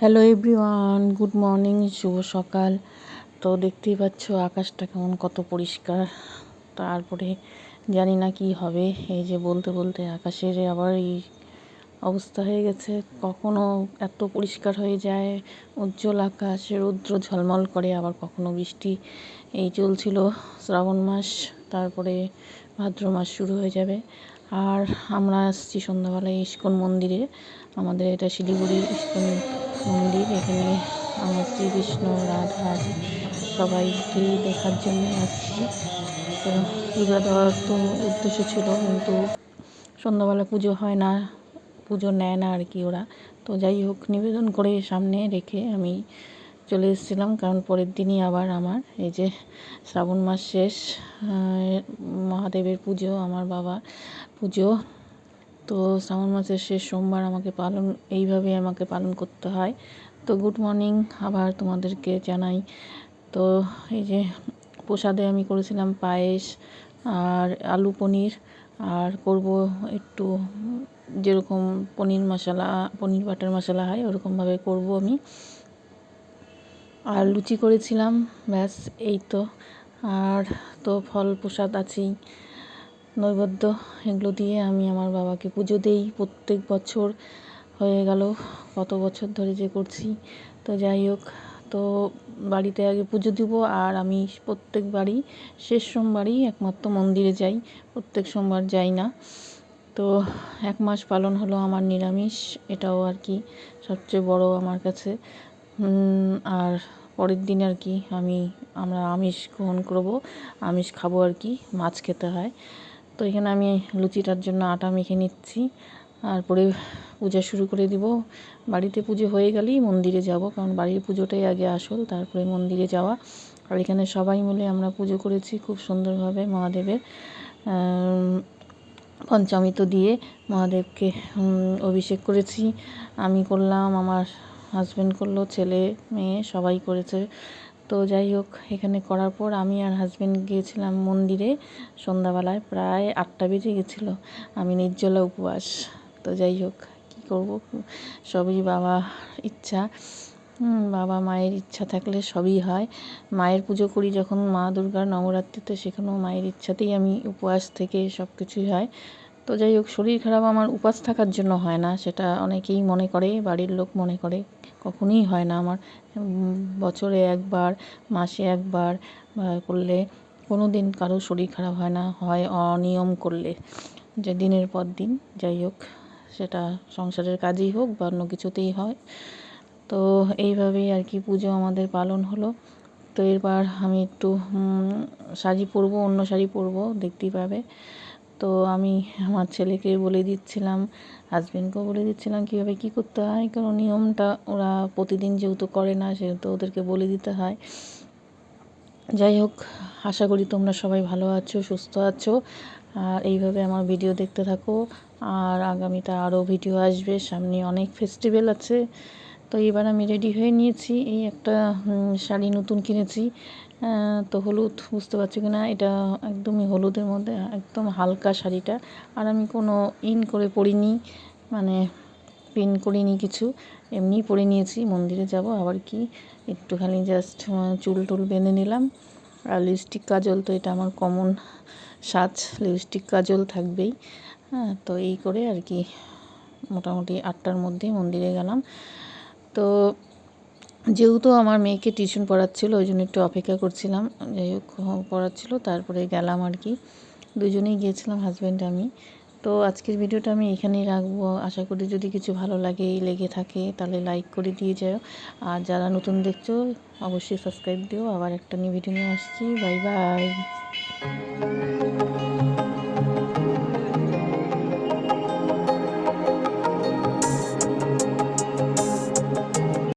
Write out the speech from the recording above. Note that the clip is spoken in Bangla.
হ্যালো এভরিওয়ান, গুড মর্নিং, শুভ সকাল। তো দেখতেই পাচ্ছ আকাশটা কেমন কত পরিষ্কার। তারপরে জানি না কি হবে, এই যে বলতে বলতে আকাশের আবার এই অবস্থা হয়ে গেছে। কখনো এত পরিষ্কার হয়ে যায়, উজ্জ্বল আকাশ, রৌদ্র ঝলমল করে, আবার কখনো বৃষ্টি। এই চলছিল শ্রাবণ মাস, তারপরে ভাদ্র মাস শুরু হয়ে যাবে। আর আমরা আসছি সন্ধ্যাবেলায় ইস্কন মন্দিরে। আমাদের এটা শিলিগুড়ির ইস্কন মন্দির। এখানে আমার শ্রীকৃষ্ণ, রাধা সবাইকে দেখার জন্য আসছি। তো পূজা দেওয়ার তো উদ্দেশ্য ছিল, কিন্তু সন্ধ্যাবেলা পুজো হয় না, পুজো নেয় না আর কি ওরা। তো যাই হোক, নিবেদন করে সামনে রেখে আমি চলে এসেছিলাম, কারণ পরের দিনই আবার আমার এই যে শ্রাবণ মাস শেষ, মহাদেবের পুজো, আমার বাবা পুজো। তো শ্রাবণ মাসের শেষ সোমবার এইভাবে আমাকে পালন করতে হয়। তো গুড মর্নিং আবার তোমাদেরকে জানাই। তো এই যে প্রসাদে আমি করেছিলাম পায়েস আর আলু পনির, আর করব একটু যেরকম পনির বাটার মশলা হয় ওরকমভাবে করব আমি। আর লুচি করেছিলাম, ব্যাস এই তো। আর তো ফল প্রসাদ আছেই, নৈবেদ্য, এগুলো দিয়ে আমি আমার বাবাকে পুজো দিই প্রত্যেক বছর। হয়ে গেল কত বছর ধরে যে করছি। তো যাই হোক, তো বাড়িতে আগে পুজো দিব, আর আমি প্রত্যেকবারই শেষ সোমবারই একমাত্র মন্দিরে যাই, প্রত্যেক সোমবার যাই না। তো 1 মাস পালন হলো আমার নিরামিষ, এটাও আর কি সবচেয়ে বড় আমার কাছে। আর পরের দিন আর কি আমরা আমিষ গ্রহণ করব, আমিষ খাবো আর কি, মাছ খেতে হয়। তো এখানে আমি লুচিটার জন্য আটা মেখে নিচ্ছি, তারপরে পূজা শুরু করে দিব। বাড়িতে পুজো হয়ে গেলেই মন্দিরে যাব, কারণ বাড়ির পুজোটাই আগে আসল, তারপরে মন্দিরে যাওয়া। আর এখানে সবাই মিলে আমরা পুজো করেছি খুব সুন্দরভাবে মহাদেবের পঞ্চামৃত দিয়ে মহাদেবকে অভিষেক করেছি। আমি করলাম, আমার হাজব্যান্ড করলো, ছেলে মেয়ে সবাই করেছে। তো যাই হোক, এখানে করার পর আমি আর হাজব্যান্ড গিয়েছিলাম মন্দিরে সন্ধ্যাবেলায়, প্রায় 8টা বেজে গেছিলো। আমি নির্জলা উপবাস। তো যাই হোক, কী করব, সবই বাবা ইচ্ছা। বাবা মায়ের ইচ্ছা থাকলে সবই হয়। মায়ের পুজো করি যখন মা দুর্গার নবরাত্রিতে, সেখানেও মায়ের ইচ্ছাতেই আমি উপবাস থেকে সব কিছুই হয়। তো যাই হোক, শরীর খারাপ আমার উপবাস থাকার জন্য হয় না, সেটা অনেকেই মনে করে, বাড়ির লোক মনে করে। কখনোই হয় না আমার। বছরে একবার, মাসে একবার করলে কোনো দিন কারো শরীর খারাপ হয় না, হয় অনিয়ম করলে, যে দিনের পর দিন। যাই হোক, সেটা সংসারের কাজেই হোক বা অন্য কিছুতেই হয়। তো এইভাবেই আর কি পুজো আমাদের পালন হলো। তো এরপর আমি একটু শাড়ি পরবো, অন্য শাড়ি পরবো, দেখতেই পাবে। তো আমি আমার ছেলেকে বলে দিচ্ছিলাম, হাজব্যান্ডকেও বলে দিচ্ছিলাম কীভাবে কী করতে হয়, কারণ নিয়মটা ওরা প্রতিদিন যেহেতু করে না, সেহেতু ওদেরকে বলে দিতে হয়। যাই হোক, আশা করি তোমরা সবাই ভালো আছো, সুস্থ আছো, আর এইভাবে আমার ভিডিও দেখতে থাকো। আর আগামীতে আরও ভিডিও আসবে, সামনে অনেক ফেস্টিভ্যাল আছে। তো এবার আমি রেডি হয়ে নিয়েছি, এই একটা শাড়ি নতুন কিনেছি। তো হলুদ, বুঝতে পারছি কি না, এটা একদমই হলুদের মধ্যে, একদম হালকা শাড়িটা। আর আমি কোনো করে পরিনি, মানে পিন করিনি কিছু, এমনিই পরে নিয়েছি। মন্দিরে যাব আবার কি, একটুখানি জাস্ট চুল টুল বেঁধে নিলাম। আর লিপস্টিক কাজল, তো এটা আমার কমন সাজ, লিপস্টিক কাজল থাকবেই। তো এই করে আর কি মোটামুটি 8টার মধ্যেই মন্দিরে গেলাম। তো যেহেতু আমার মেয়েকে টিউশন পড়াচ্ছিলো, ওই জন্য একটু অপেক্ষা করছিলাম। যাই হোক, পড়াচ্ছিলো, তারপরে গেলাম আর কি, দুজনেই গিয়েছিলাম, হাজব্যান্ড আমি। তো আজকের ভিডিওটা আমি এখানেই রাখবো। আশা করি যদি কিছু ভালো লেগে থাকে তাহলে লাইক করে দিয়ে যাও। আর যারা নতুন দেখছো অবশ্যই সাবস্ক্রাইব দিও। আবার একটা নিউ ভিডিও নিয়ে আসছি। Bye bye.